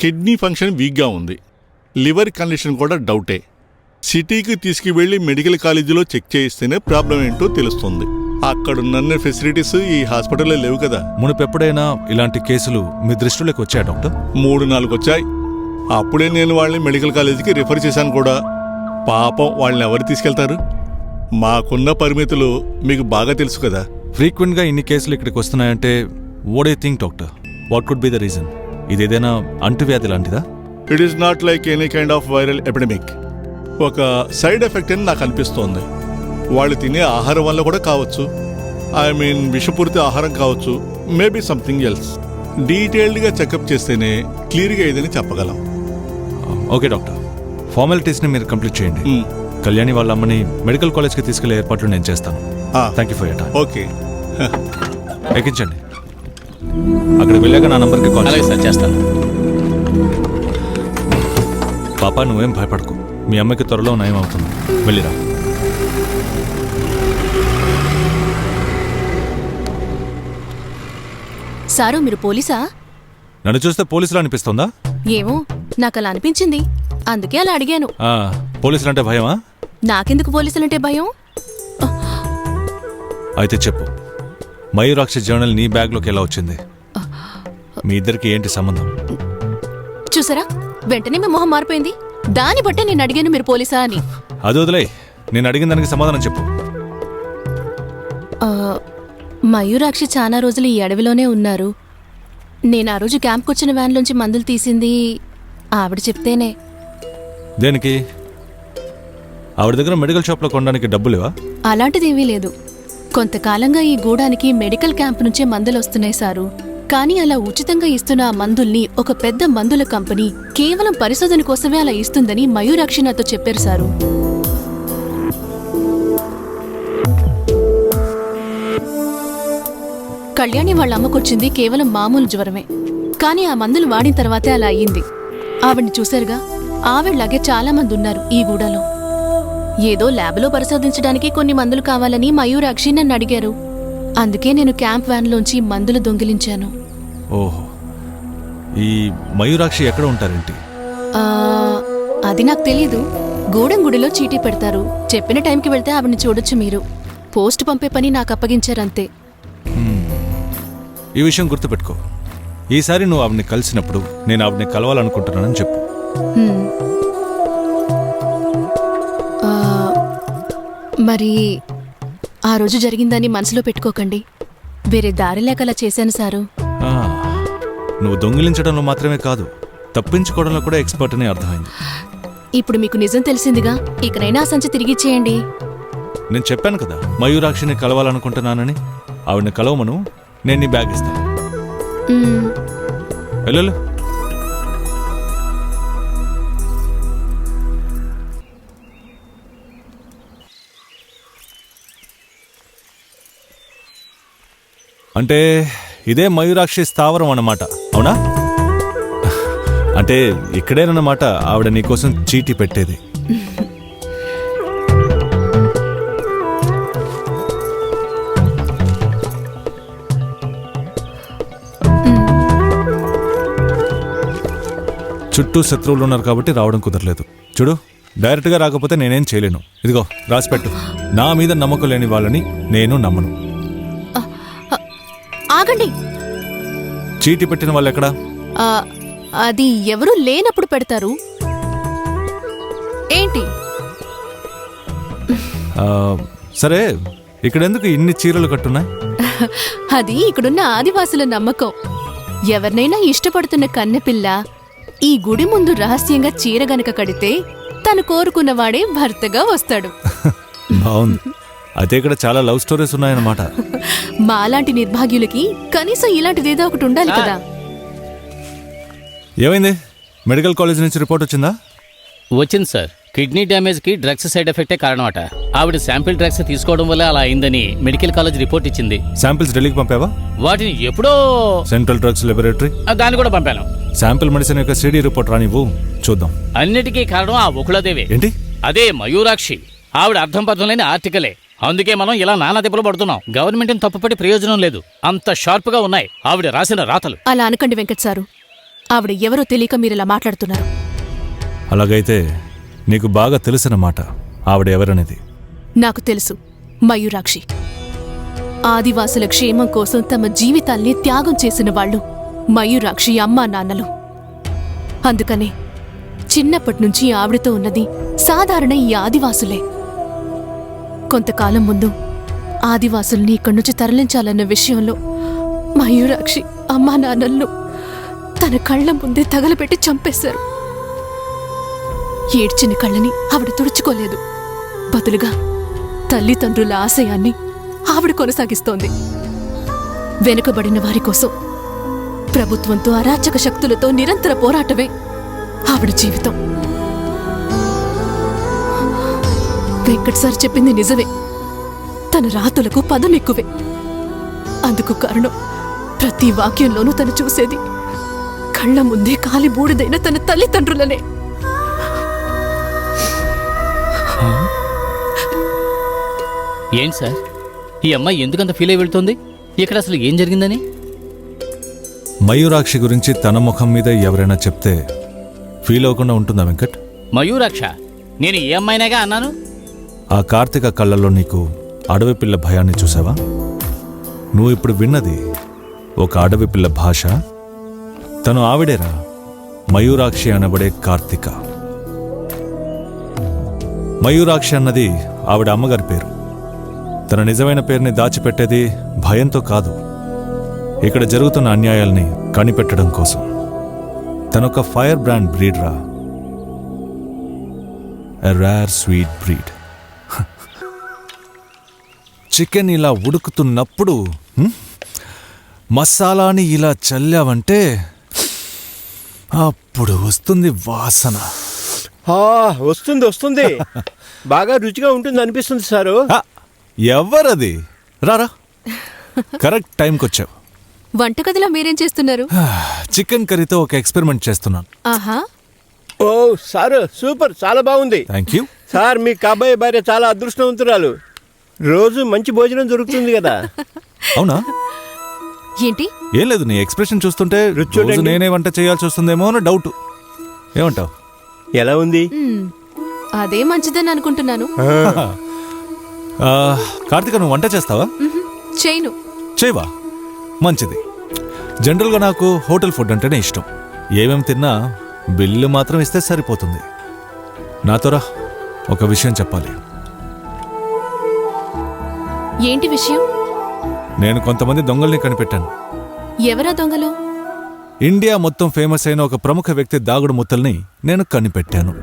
Kidney function వీక్గా ఉంది, liver condition కూడా డౌటే. సిటీకి తీసుకువెళ్ళి మెడికల్ కాలేజీలో చెక్ చేయిస్తేనే ప్రాబ్లం ఏంటో తెలుస్తుంది. అక్కడున్న ఫెసిలిటీస్ ఈ హాస్పిటల్లో లేవు కదా. మునుపెప్పుడైనా ఇలాంటి కేసులు మీ దృష్టిలోకి వచ్చాయా డాక్టర్? 3-4 వచ్చాయి. అప్పుడే నేను వాళ్ళని మెడికల్ కాలేజీకి రిఫర్ చేశాను కూడా. పాపం వాళ్ళని ఎవరు తీసుకెళ్తారు? మాకున్న పరిమితులు మీకు బాగా తెలుసు కదా. ఫ్రీక్వెంట్గా ఇన్ని కేసులు ఇక్కడికి వస్తున్నాయంటే what you think doctor? What could be the reason? ఇదేదైనా అంటువ్యాధి లాంటిదా? It is not like any kind of viral epidemic. ఒక సైడ్ ఎఫెక్ట్ అని నాకు అనిపిస్తోంది. వాళ్ళు తినే ఆహారం వల్ల కూడా కావచ్చు, ఐ మీన్ విషపూరిత ఆహారం కావచ్చు, మేబీ సంథింగ్ ఎల్స్. డీటెయిల్డ్గా చెకప్ చేస్తేనే క్లియర్గా ఏదని చెప్పగలం. ఓకే డాక్టర్, ఫార్మాలిటీస్ని మీరు కంప్లీట్ చేయండి. కళ్యాణి వాళ్ళ అమ్మని మెడికల్ కాలేజ్కి తీసుకెళ్లే ఏర్పాట్లు నేను చేస్తాను. Thank you for your time. Okay, ఎక్కించండి. అక్కడ వెళ్ళాక నా నంబర్కి కాల్ చేస్తాను. పాపా నువ్వేం భయపడకు, మీ అమ్మకి త్వరలో నయం అవుతుంది. వెళ్ళిరా. సారు, మీరు పోలీసా? నన్ను చూస్తే పోలీసులు అనిపిస్తుందా? ఏమో, నాకు అలా అనిపించింది, అందుకే అలా అడిగాను. పోలీసులంటే భయమా? నాకెందుకు పోలీసులంటే భయం? అయితే చెప్పు, మయూరాక్షి జర్నల్ నీ బ్యాగ్లోకి ఎలా వచ్చింది? మీ ఇద్దరికి ఏంటి సంబంధం? చూసారా, వెంటనే మీ మొహం మారిపోయింది. దాన్ని బట్టే నేను అడిగాను మీరు పోలీసా అని. అది వదిలే, నేను అడిగిన దానికి సమాధానం చెప్పు. మయూరాక్షి చాలా రోజులు ఈ అడవిలోనే ఉన్నారు. నేను ఆ రోజు క్యాంప్కి వచ్చిన వ్యాన్లోంచి మందులు తీసింది ఆవిడ చెప్తేనే. దేనికి? ఆవిడ దగ్గర మెడికల్ షాప్లో కొనడానికి డబ్బులేవా? అలాంటిదేమీ లేదు. కొంతకాలంగా ఈ గూడానికి మెడికల్ క్యాంప్ నుంచే మందులు వస్తున్నాయి సారు. కానీ అలా ఉచితంగా ఇస్తున్న ఆ మందుల్ని ఒక పెద్ద మందుల కంపెనీ కేవలం పరిశోధన కోసమే అలా ఇస్తుందని మయూరాక్షి నాతో చెప్పారు సారు. కళ్యాణి వాళ్ళ అమ్మకొచ్చింది కేవలం మామూలు జ్వరమే, కానీ ఆ మందులు వాడిన తర్వాతే అలా అయ్యింది. ఆవిడ్ని చూశారుగా, ఆవిడలాగే చాలా మంది ఉన్నారు ఈ గూడలో. ఏదో ల్యాబ్లో పరిశోధించడానికి కొన్ని మందులు కావాలని మయూరాక్షి నన్ను అడిగారు. అందుకే నేను క్యాంప్ వ్యాన్లోంచి మందులు దొంగిలించాను. ఓహో, ఈ మయూరాక్షి ఎక్కడ ఉంటారేంటి? అది నాకు తెలీదు. గూడెం గుడిలో చీటీ పెడతారు. చెప్పిన టైంకి వెళ్తే ఆవిడ్ని చూడొచ్చు మీరు. పోస్ట్ పంపే పని నాకు అప్పగించారంతే. ఈ విషయం గుర్తుపెట్టుకో. ఈసారి నువ్వు ఆవిడ్ని కలిసినప్పుడు నేను ఆవిడ్ని కలవాలనుకుంటున్నానని చెప్పు. మరి ఆ రోజు జరిగిందని మనసులో పెట్టుకోకండి. వేరే దారి లేక అలా చేశాను సారు. నువ్వు దొంగిలించడంలో మాత్రమే కాదు, తప్పించుకోవడంలో కూడా ఎక్స్పర్ట్ అని అర్థమైంది. ఇప్పుడు మీకు నిజం తెలిసిందిగా, ఇకనైనా ఆ సంచి తిరిగిచ్చేయండి. నేను చెప్పాను కదా మయూరాక్షిని కలవాలనుకుంటున్నానని. ఆవిడ్ని కలవమను, నేను నీ బ్యాగ్ ఇస్తాను. వెళ్ళు. అంటే ఇదే మయూరాక్షి స్థావరం అన్నమాట, అవునా? అంటే ఇక్కడేనన్నమాట ఆవిడ నీకోసం చీటీ పెట్టేది. చుట్టూ శత్రువులు ఉన్నారు కాబట్టి రావడం కుదరలేదు. చూడు, డైరెక్ట్గా రాకపోతే నేనేం చేయలేను. ఇదిగో రాసిపెట్టు. నా మీద నమ్మకం లేని వాళ్ళని నేను నమ్మను. ఆగండి. చీటీ పెట్టిన వాళ్ళు ఎక్కడా? అది ఎవరూ లేనప్పుడు పెడతారు ఏంటి? సరే, ఇక్కడెందుకు ఇన్ని చీరలు కట్టున్నాయి? అది ఇక్కడున్న ఆదివాసుల నమ్మకం. ఎవరినైనా ఇష్టపడుతున్న కన్నెపిల్ల ఈ గుడి ముందు రహస్యంగా చీర గనక కడితే తను కోరుకున్నవాడే భర్తగా వస్తాడు. బాగుంది. అయితే ఇక్కడ చాలా లవ్ స్టోరీస్ ఉన్నాయన్నమాట. మాలాంటి నిర్భాగ్యులకి కనీసం ఇలాంటిదేదో ఒకటి ఉండాలి కదా. ఏమైంది? మెడికల్ కాలేజ్ నుంచి రిపోర్ట్ వచ్చిందా? వచ్చింది సార్. కిడ్నీ డ్యామేజ్ కి డ్రగ్స్ సైడ్ ఎఫెక్టే కారణం అట. ఆవిడ శాంపిల్ డ్రగ్స్ తీసుకోవడం వల్ల అలా అయిందని మెడికల్ కాలేజ్ రిపోర్ట్ ఇచ్చింది. శాంపిల్స్ ఢిల్లీకి పంపావా? వాటిని ఎప్పుడో సెంట్రల్ డ్రగ్స్ లాబొరేటరీ దాన్ని కూడా పంపాను. శాంపిల్ మెడిసిన్ యొక్క సిడి రిపోర్ట్ రానివ్వు, చూద్దాం. అన్నిటికీ కారణం ఆ ఒకళదేవే. ఏంటి? అదే మయూరాక్షి. ఆవిడ అర్థం పర్థం లేని ఆర్టికలే. అందుకే మనం ఇలా నానా దెబ్బలు పడుతున్నాం. గవర్నమెంట్ని తప్పుపడి ప్రయోజనం లేదు. అంత షార్ప్ గా ఉన్నాయి ఆవిడ రాసిన రాతలు. అలా అనకండి వెంకట్ సారు. ఆవిడ ఎవరో తెలియక మీరిలా మాట్లాడుతున్నారు. అలాగైతే నీకు బాగా తెలిసిన మాట ఆవిడ ఎవరనేది. నాకు తెలుసు, మయూరాక్షి. ఆదివాసుల క్షేమం కోసం తమ జీవితాల్ని త్యాగం చేసిన వాళ్ళు మయూరాక్షి అమ్మా నాన్నలు. అందుకనే చిన్నప్పటినుంచి ఆవిడతో ఉన్నది సాధారణ ఈ ఆదివాసులే. కొంతకాలం ముందు ఆదివాసుల్ని ఇక్కడి నుంచి తరలించాలన్న విషయంలో మయూరాక్షి అమ్మా నాన్నలను తన కళ్ళ ముందే తగలబెట్టి చంపేశారు. ఏడ్చిన కళ్ళని ఆవిడ తుడుచుకోలేదు. బదులుగా తల్లిదండ్రుల ఆశయాన్ని ఆవిడ కొనసాగిస్తోంది. వెనుకబడిన వారి కోసం ప్రభుత్వంతో అరాచక శక్తులతో నిరంతర పోరాటమే ఆవిడ జీవితం. వెంకట్ సార్ చెప్పింది నిజమే. తన రాతులకు పదం ఎక్కువే. అందుకు కారణం ప్రతి వాక్యంలోనూ తను చూసేది కళ్ళ ముందే కాలి బూడిదైన తన తల్లిదండ్రులనే. ఏంటి సార్, ఈ అమ్మాయి ఎందుకంత ఫీల్ అయి వెళ్తుంది? ఇక్కడ అసలు ఏం జరిగిందని? మయూరాక్షి గురించి తన ముఖం మీద ఎవరైనా చెప్తే ఫీల్ అవ్వకుండా ఉంటుందా వెంకట్? మయూరాక్ష? నేను ఏ అమ్మాయినాగా అన్నాను? ఆ కార్తీక కళ్ళల్లో నీకు అడవి పిల్ల భయాన్ని చూసావా? నువ్వు ఇప్పుడు విన్నది ఒక అడవి పిల్ల భాష. తను ఆవిడేరా, మయూరాక్షి అనబడే కార్తీక. మయూరాక్షి అన్నది ఆవిడ అమ్మగారి పేరు. తన నిజమైన పేరుని దాచిపెట్టేది భయంతో కాదు, ఇక్కడ జరుగుతున్న అన్యాయాల్ని కనిపెట్టడం కోసం. తనొక ఫైర్ బ్రాండ్ బ్రీడ్ రా, ఎ రేర్ స్వీట్ బ్రీడ్. చికెన్ ఇలా ఉడుకుతున్నప్పుడు మసాలాని ఇలా చల్లావంటే అప్పుడు వస్తుంది వాసన. వస్తుంది బాగా రుచిగా ఉంటుంది అనిపిస్తుంది సారు. ఎవరది? రారా, కరెక్ట్ టైంకి వచ్చావు. వంటగదిలో మీరేం చేస్తున్నారు? చికెన్ కర్రీతో ఒక ఎక్స్పెరిమెంట్ చేస్తున్నాను. ఆహా, ఓ సారు, సూపర్, చాలా బాగుంది. థ్యాంక్ యూ సార్, మీ కాబోయే భార్య చాలా అదృష్టవంతురాలు. రోజు మంచి భోజనం దొరుకుతుంది కదా. అవునా? ఏంటి? ఏం లేదు, నీ ఎక్స్ప్రెషన్ చూస్తుంటే రుచి చూడండి. రోజు నేనే వంట చేయాల్సి వస్తుందేమో అని డౌట్. ఏమంటావు? ఎలా ఉంది? అదే మంచిదని అనుకుంటున్నాను. కార్తీక, నువ్వు వంట చేస్తావా? చేయను. చేయవా? మంచిది. జనరల్గా నాకు హోటల్ ఫుడ్ అంటేనే ఇష్టం. ఏమేమి తిన్నా బిల్లు మాత్రం ఇస్తే సరిపోతుంది. నాతోరా, ఒక విషయం చెప్పాలి. ఏంటి విషయం? నేను కొంతమంది దొంగల్ని కనిపెట్టాను. ఎవరా దొంగలు? ఇండియా మొత్తం ఫేమస్ అయిన ఒక ప్రముఖ వ్యక్తి దాగుడు ముత్తల్ని నేను కనిపెట్టాను.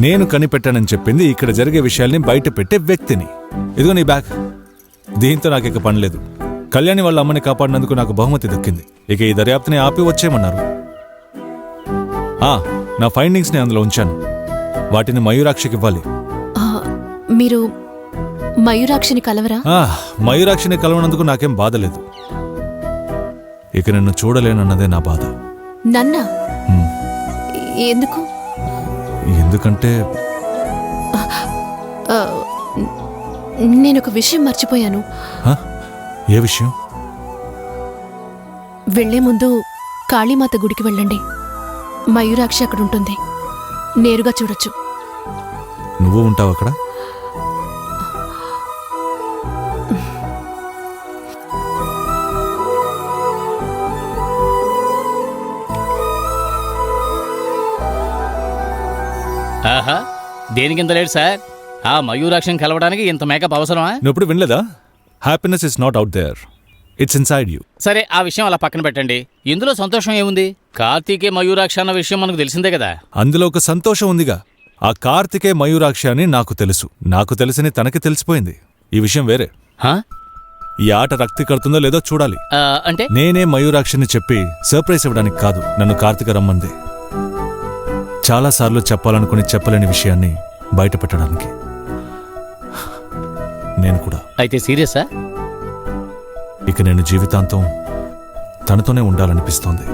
నేను కనిపెట్టానని చెప్పింది ఇక్కడ జరిగే విషయాల్ని బయట పెట్టే వ్యక్తిని. ఇదిగో నీ బ్యాగ్. దీంతో నాకు ఇక పని లేదు. కళ్యాణి వాళ్ళ అమ్మని కాపాడినందుకు నాకు బహుమతి దక్కింది. ఇక ఈ దర్యాప్తుని ఆపి వచ్చేయమన్నారు. నా ఫైండింగ్స్ని అందులో ఉంచాను. వాటిని మయూరాక్షికి ఇవ్వాలి. మీరు మయూరాక్షిని కలవరా? మయూరాక్షిని కలవనందుకు నాకేం బాధ లేదు. ఇక నిన్ను చూడలేనన్నదే నా బాధ. నన్నా? ఎందుకు? ఎందుకంటే నేనొక విషయం మర్చిపోయాను. ఏ విషయం? వెళ్లే ముందు కాళీమాత గుడికి వెళ్ళండి. మయూరాక్షి అక్కడ ఉంటుంది. నేరుగా చూడొచ్చు. నువ్వు ఉంటావు అక్కడ? ఆహా, దేనికింత లేడు సార్? ఆ మయూరాక్షిని కలవడానికి ఇంత మేకప్ అవసరమా? నువ్వు ఎప్పుడు వినలేదా? Happiness is not out there, it's inside you. సరే, ఆ విషయం అలా పక్కన పెట్టండి. ఇందులో సంతోషం ఏముంది? కార్తీకే మయూరాక్ష అన్న విషయం మనకు తెలిసిందే కదా. అందులో ఒక సంతోషం ఉందిగా. ఆ కార్తికే మయూరాక్షి అని నాకు తెలుసు. నాకు తెలిసిన తనకి తెలిసిపోయింది. ఈ విషయం వేరే. ఈ ఆట రక్తి కడుతుందో లేదో చూడాలి. అంటే నేనే మయూరాక్షిని చెప్పి సర్ప్రైజ్ ఇవ్వడానికి కాదు, నన్ను కార్తిక రమ్మంది. చాలాసార్లు చెప్పాలనుకుని చెప్పలేని విషయాన్ని బయట పెట్టడానికి. నేను కూడా. అయితే సీరియసా? ఇక నేను జీవితాంతం తనతోనే ఉండాలనిపిస్తోంది.